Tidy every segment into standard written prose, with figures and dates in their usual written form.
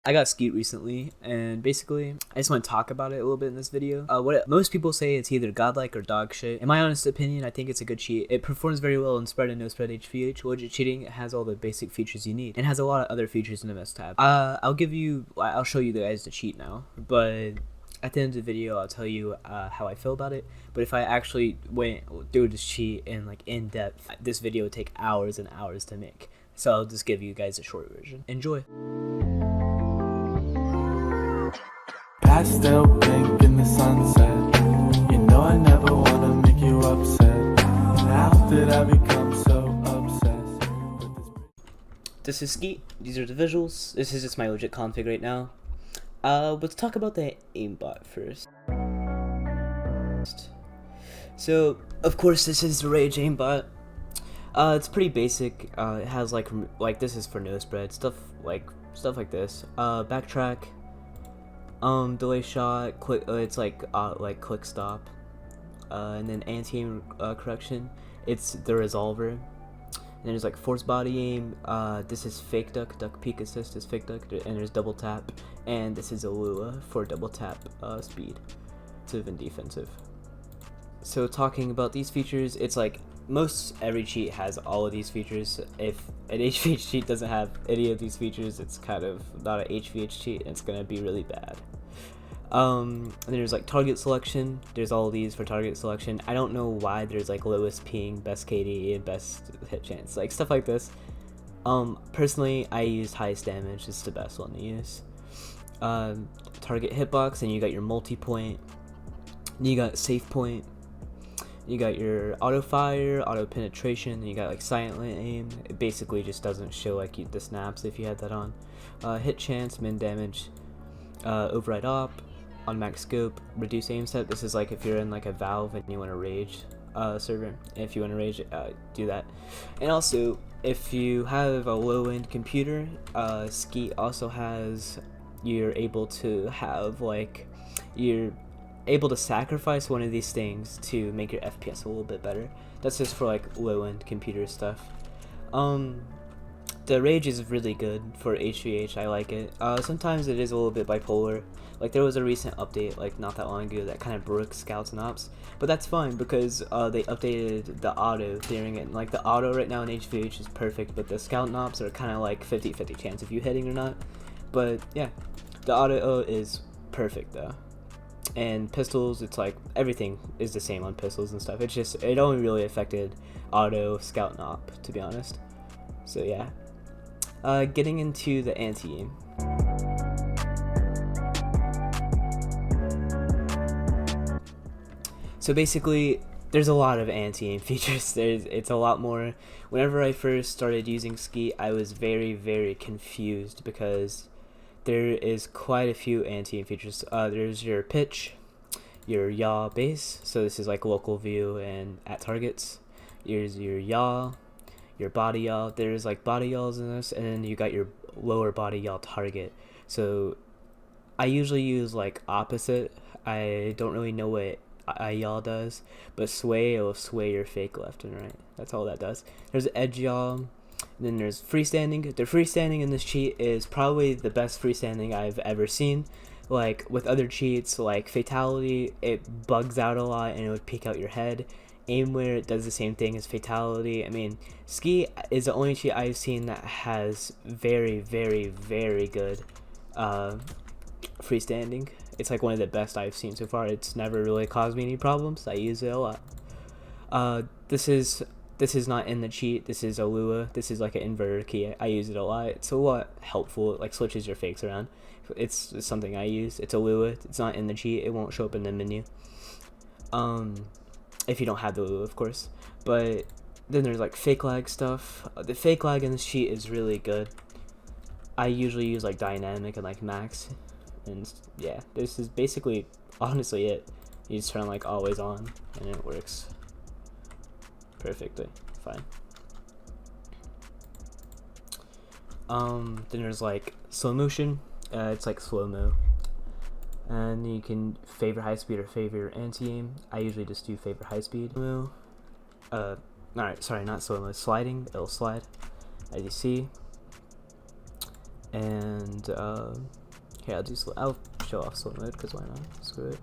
I got skeet recently, and basically, I just want to talk about it a little bit in this video. What most people say, it's either godlike or dog shit. In my honest opinion, I think it's a good cheat. It performs very well in spread and no spread HVH. Widget cheating, it has all the basic features you need, and has a lot of other features in the misc tab. I'll show you guys the cheat now, but at the end of the video, I'll tell you how I feel about it. But if I actually went through this cheat in depth, this video would take hours and hours to make. So I'll just give you guys a short version. Enjoy. Pastel pink in the sunset. You know I never wanna make you upset. How did I become so obsessed with this? This is Skeet. These are the visuals. This is just my legit config right now. Let's talk about the aimbot first. So, of course, this is the Rage aimbot. It's pretty basic. It has like this is for no spread stuff like this. Backtrack. Delay shot, quick. It's like quick stop, and then anti-aim correction. It's the resolver. And then there's like force body aim. This is fake duck peek assist is fake duck, and there's double tap, and this is a Lua for double tap speed, defensive and defensive. So talking about these features, it's like most every cheat has all of these features. If an HVH cheat doesn't have any of these features, it's kind of not an HVH cheat, and it's gonna be really bad. And there's like target selection. There's all of these for target selection. I don't know why there's like lowest ping, best KD, and best hit chance, like stuff like this. Personally, I used highest damage. It's the best one to use. Target hitbox, and you got your multi-point. You got safe point. You got your auto fire, auto penetration, and you got like silent aim. It basically just doesn't show like the snaps if you had that on. Hit chance, min damage, override op, on max scope, reduce aim set. This is like if you're in like a Valve and you want to rage server. If you want to rage, do that. And also, if you have a low-end computer, Skeet also has, you're able to have like you're able to sacrifice one of these things to make your FPS a little bit better. That's just for like low-end computer stuff. The rage is really good for HVH. I like it. Sometimes it is a little bit bipolar. Like there was a recent update like not that long ago that kind of broke scouts and ops, but that's fine because they updated the auto during it. And, like the auto right now in HVH is perfect, but the scout and ops are kind of like 50-50 chance of you hitting or not. But yeah, the auto is perfect though. And pistols, it's like everything is the same on pistols and stuff. It's just it only really affected auto, scout, and op, to be honest. So yeah. Getting into the anti-aim. So basically, there's a lot of anti-aim features. It's a lot more. Whenever I first started using Skeet, I was very confused because there is quite a few anti-aim features. There's your pitch, your yaw base. So this is like local view and at targets. Here's your yaw, your body yaw. There's like body yaws in this, and then you got your lower body yaw target. So I usually use like opposite. I don't really know what I yaw does, but sway, it will sway your fake left and right. That's all that does. There's edge yaw. Then there's freestanding. The freestanding in this cheat is probably the best freestanding I've ever seen. Like with other cheats like fatality, it bugs out a lot and it would peek out your head. Aimware, it does the same thing as fatality. I mean, Skeet is the only cheat I've seen that has very good freestanding. It's like one of the best I've seen so far. It's never really caused me any problems. I use it a lot. This is not in the cheat. This is a Lua. This is like an inverter key. I use it a lot. It's a lot helpful. It like switches your fakes around. It's something I use. It's a Lua. It's not in the cheat. It won't show up in the menu. If you don't have the Lua, of course. But then there's like fake lag stuff. The fake lag in this cheat is really good. I usually use like dynamic and like max. And yeah, this is basically honestly it. You just turn like always on and it works perfectly fine. Then there's like slow motion. It's like slow-mo, and you can favor high speed or favor anti-aim. I usually just do favor high speed. Alright, sorry, not slow-mo, sliding. It'll slide as you see. And here I'll show off slow mode because why not? Screw it.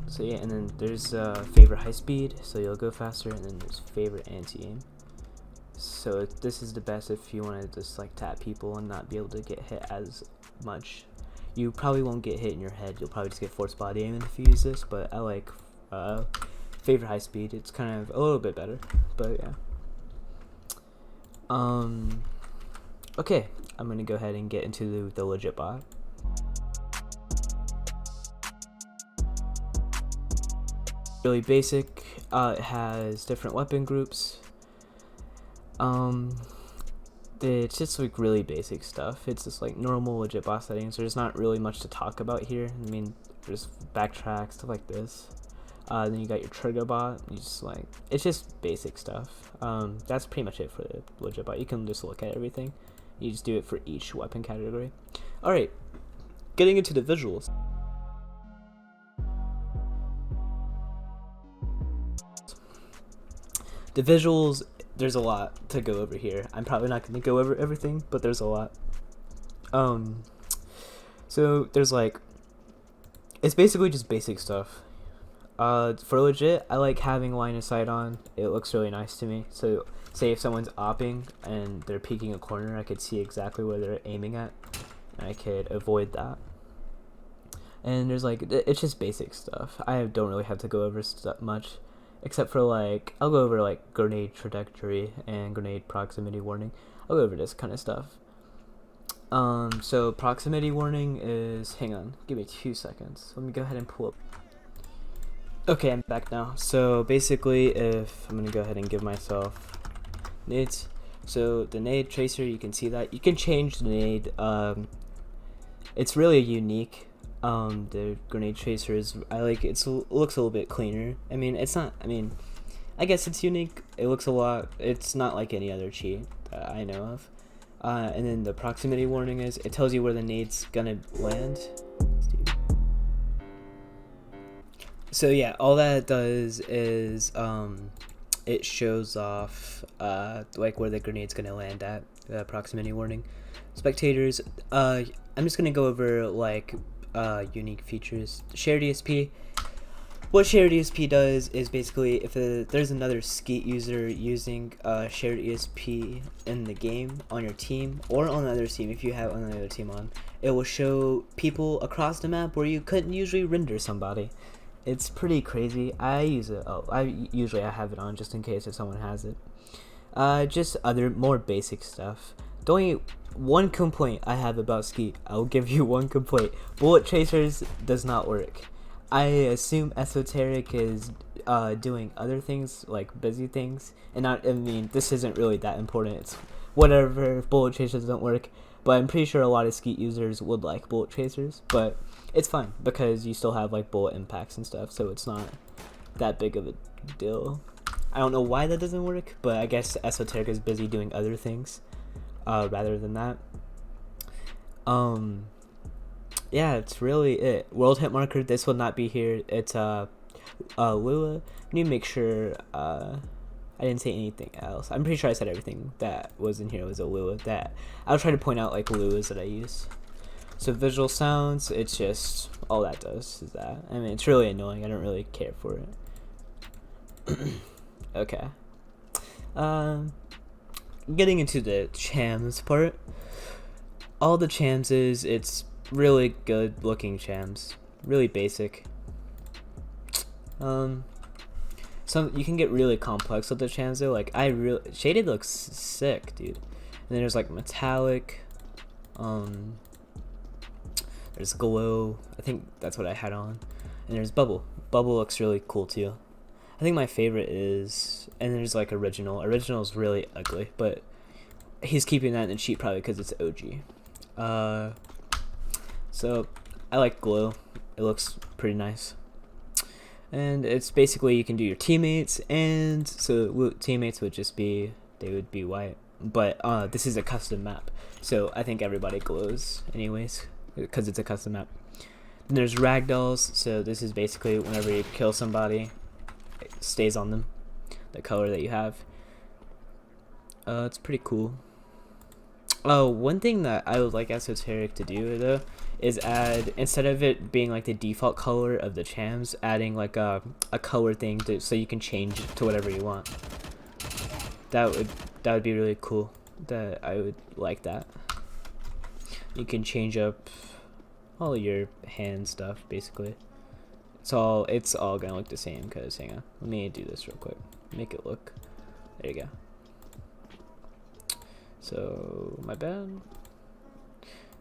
So yeah, and then there's favorite high speed, so you'll go faster, and then there's favorite anti-aim. So this is the best if you want to just like tap people and not be able to get hit as much. You probably won't get hit in your head, you'll probably just get forced body aiming if you use this, but I like favorite high speed. It's kind of a little bit better, but yeah. Okay, I'm gonna go ahead and get into the legit bot. Really basic. It has different weapon groups. It's just like really basic stuff. It's just like normal legit bot settings. There's not really much to talk about here. I mean, there's backtrack, stuff like this. Then you got your trigger bot. You just like, it's just basic stuff. That's pretty much it for the legit bot. You can just look at everything. You just do it for each weapon category. All right, getting into the visuals. The visuals, there's a lot to go over here. I'm probably not going to go over everything, but there's a lot. So there's like, it's basically just basic stuff. For legit, I like having line of sight on. It looks really nice to me. So say if someone's opping and they're peeking a corner, I could see exactly where they're aiming at, and I could avoid that. And there's like, it's just basic stuff. I don't really have to go over much, except for like, I'll go over like grenade trajectory and grenade proximity warning. I'll go over this kind of stuff. So proximity warning is, hang on, give me 2 seconds. Let me go ahead and pull up. Okay, I'm back now. So basically, if I'm gonna go ahead and give myself nades. So the nade tracer, you can see that you can change the nade. It's really unique. The grenade tracer is, I like it. Looks a little bit cleaner. I mean, it's not. I mean, I guess it's unique. It looks a lot. It's not like any other cheat that I know of. And then the proximity warning is, it tells you where the nade's gonna land. So yeah, all that does is it shows off like where the grenade's gonna land at. Proximity warning. Spectators. I'm just gonna go over like unique features. Shared ESP. What shared ESP does is basically if there's another skeet user using shared ESP in the game on your team or on another team, if you have another team on, it will show people across the map where you couldn't usually render somebody. It's pretty crazy. I use it. I have it on just in case if someone has it. Just other more basic stuff. The only one complaint I have about Skeet, I'll give you one complaint. Bullet tracers does not work. I assume Esoterik is doing other things like busy things, and not. I mean, this isn't really that important. It's whatever if bullet tracers don't work. But I'm pretty sure a lot of Skeet users would like bullet tracers, but it's fine because you still have like bullet impacts and stuff, so it's not that big of a deal. I don't know why that doesn't work, but I guess Esoterik is busy doing other things rather than that. Yeah, it's really it. World hit marker, this will not be here. It's Lua. I need to make sure I didn't say anything else. I'm pretty sure I said everything that was in here was a Lua. That I'll try to point out like Luas that I use. So visual sounds, it's just all that does is that. I mean, it's really annoying. I don't really care for it. Okay. Getting into the chams part. All the chams is, it's really good looking chams. Really basic. Some you can get really complex with the chams though. Like shaded looks sick, dude. And then there's like metallic. There's glow. I think that's what I had on. And there's bubble. Bubble looks really cool too. I think my favorite is, and there's like original. Original is really ugly, but he's keeping that in the cheat probably because it's OG. So I like glow. It looks pretty nice. And it's basically you can do your teammates, and so teammates would just be, they would be white. But this is a custom map, so I think everybody glows anyways because it's a custom map. Then there's ragdolls, so this is basically whenever you kill somebody, it stays on them, the color that you have. It's pretty cool. Oh, one thing that I would like Esoterik to do though is add, instead of it being like the default color of the chams, adding like a color thing so you can change it to whatever you want. That would be really cool. That I would like that. You can change up all your hand stuff basically. It's all gonna look the same. Cause hang on, let me do this real quick. Make it look. There you go. So my bad.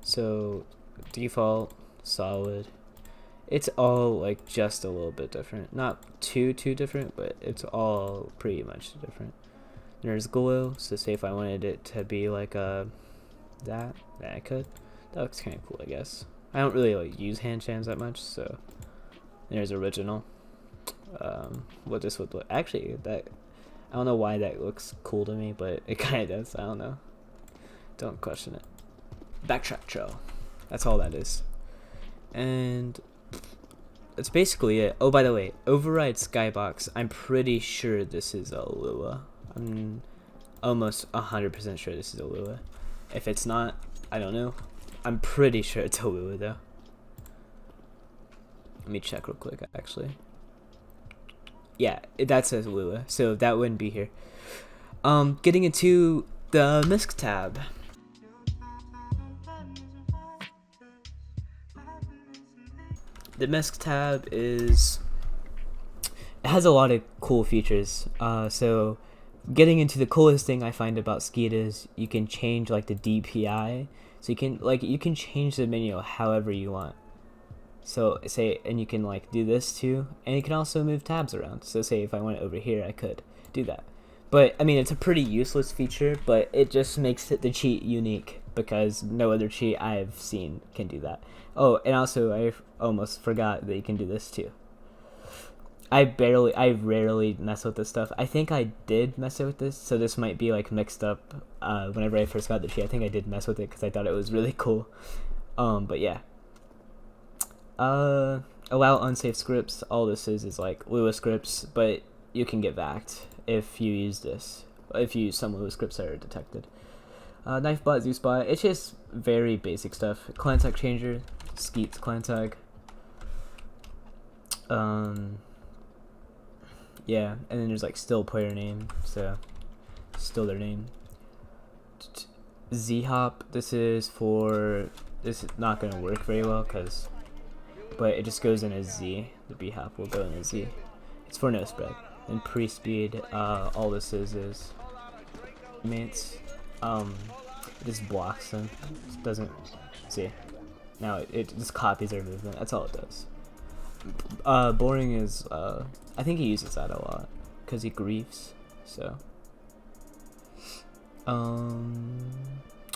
So default, solid. It's all like just a little bit different. Not too different, but it's all pretty much different. There's glow. So say if I wanted it to be like that I could. That looks kind of cool, I guess. I don't really like use hand chams that much, so there's original. What this would look, actually, that I don't know why that looks cool to me, but it kind of does. I don't know. Don't question it. Backtrack trail. That's all that is. And that's basically it. Oh, by the way, override skybox. I'm pretty sure this is a Lua. I'm almost 100% sure this is a Lua. If it's not, I don't know. I'm pretty sure it's a Lua though. Let me check real quick actually. Yeah, that says Lua, so that wouldn't be here. Getting into the misc tab. The misc tab it has a lot of cool features. So getting into the coolest thing I find about Skeet is you can change like the DPI. So you can change the menu however you want. So and you can like do this too, and you can also move tabs around. So say if I went over here, I could do that. But I mean, it's a pretty useless feature, but it just makes the cheat unique because no other cheat I've seen can do that. Oh, and also I almost forgot that you can do this too. I rarely mess with this stuff. I think I did mess with this, so this might be like mixed up. Whenever I first got the cheat, I think I did mess with it because I thought it was really cool. But yeah. Allow unsafe scripts. All this is like Lua scripts, but you can get backed if you use this. If you use some Lua scripts that are detected. Knife bot, Zeus bot. It's just very basic stuff. Clan tag changer, Skeet's clan tag. Yeah, and then there's like still player name, so still their name. Z hop. This is not gonna work very well but it just goes in a Z. The B hop will go in a Z. It's for no spread. And pre speed. All this is mates. It just blocks them. It doesn't see. Now it just copies their movement. That's all it does. Boring is I think he uses that a lot because he griefs. So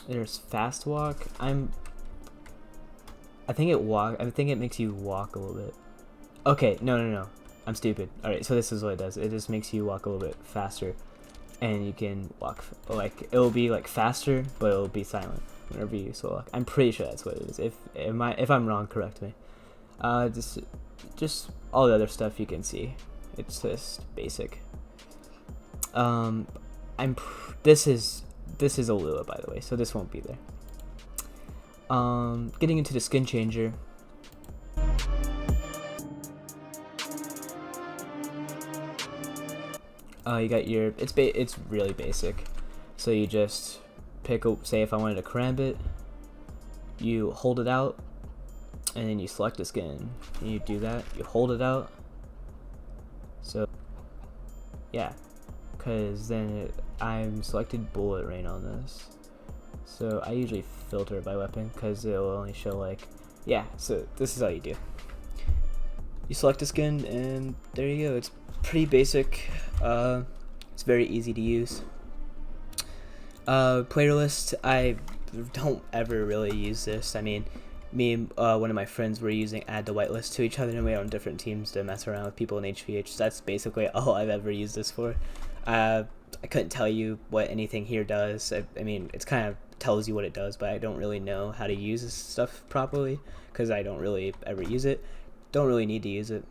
there's fast walk. I think it makes you walk a little bit. Okay, no. I'm stupid. Alright, so this is what it does. It just makes you walk a little bit faster. And you can walk, like, it'll be like faster, but it'll be silent whenever you slow walk. I'm pretty sure that's what it is. If I'm wrong, correct me. Just all the other stuff you can see. It's just basic. This is a Lua, by the way, so this won't be there. Getting into the skin changer. You got your, it's really basic. So you just pick up, say if I wanted to karambit, you hold it out, and then you select the skin. And you do that, you hold it out. So, yeah, because then I'm selected bullet rain on this. So I usually filter by weapon because it'll only show like, yeah, so this is how you do. You select a skin and there you go. It's pretty basic. It's very easy to use. Player list, I don't ever really use this. I mean, me and one of my friends were using add to whitelist to each other, and we were on different teams to mess around with people in HVH. That's basically all I've ever used this for. I couldn't tell you what anything here does. I mean, it's kind of tells you what it does, but I don't really know how to use this stuff properly because I don't really ever use it. Don't really need to use it.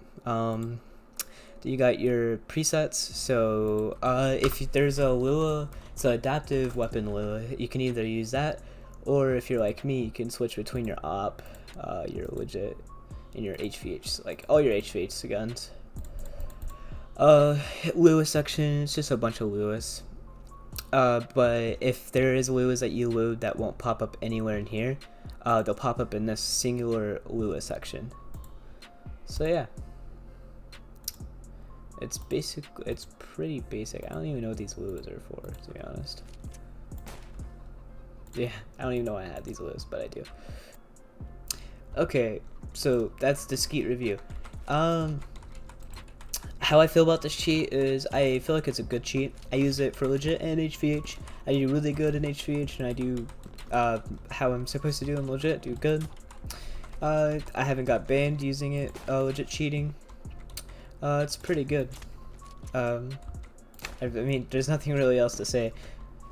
You got your presets. So if there's a Lua, it's an adaptive weapon Lua, you can either use that, or if you're like me, you can switch between your op, your legit, and your HVH, like all your HVH guns. Lua section, it's just a bunch of Luas. But if there is Luas that you load that won't pop up anywhere in here, they'll pop up in this singular Lua section. So yeah, it's pretty basic. I don't even know what these Luas are for, to be honest. Yeah, I don't even know why I have these Luas, but I do. Okay, so that's the Skeet review. How I feel about this cheat is I feel like it's a good cheat. I use it for legit and HVH. I do really good in HVH, and I do how I'm supposed to do in legit, do good. I haven't got banned using it legit cheating. It's pretty good. I mean, there's nothing really else to say.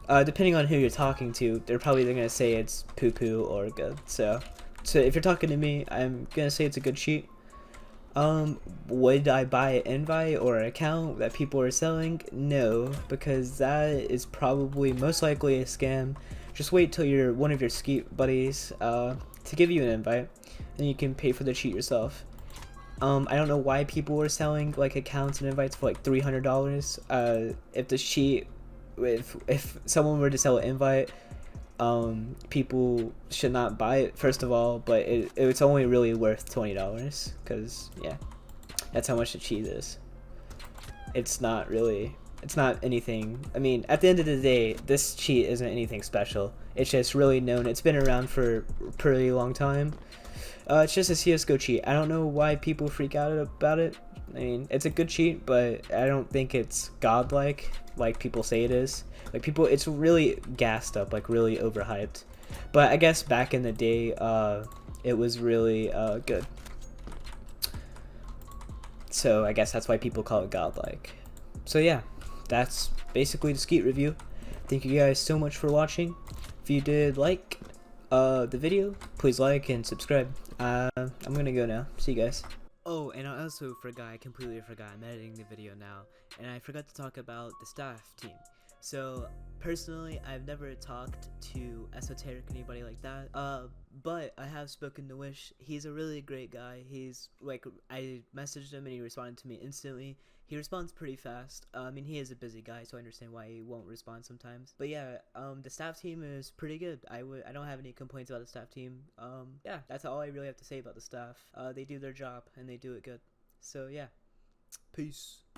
Depending on who you're talking to, they're probably going to say it's poo-poo or good. So if you're talking to me, I'm going to say it's a good cheat. Would I buy an invite or an account that people are selling? No, because that is probably most likely a scam. Just wait till one of your skeet buddies to give you an invite, and you can pay for the cheat yourself. I don't know why people were selling like accounts and invites for like $300. If the cheat, if someone were to sell an invite, people should not buy it, first of all, but it's only really worth $20, because yeah, that's how much the cheat is. It's not anything. I mean, at the end of the day, this cheat isn't anything special. It's just really known. It's been around for a pretty long time. It's just a CSGO cheat. I don't know why people freak out about it. I mean, it's a good cheat, but I don't think it's godlike like people say it is. Like it's really gassed up, like really overhyped. But I guess back in the day, it was really good. So I guess that's why people call it godlike. So yeah, that's basically the Skeet review. Thank you guys so much for watching. If you did like the video, please like and subscribe. I'm gonna go now. See you guys. Oh, and I also completely forgot, I'm editing the video now, and I forgot to talk about the staff team. So, personally, I've never talked to Esoterik, anybody like that, but I have spoken to Wish. He's a really great guy. He's, like, I messaged him and he responded to me instantly. He responds pretty fast. I mean, he is a busy guy, so I understand why he won't respond sometimes. But yeah, the staff team is pretty good. I don't have any complaints about the staff team. Yeah, that's all I really have to say about the staff. They do their job, and they do it good. So yeah, peace.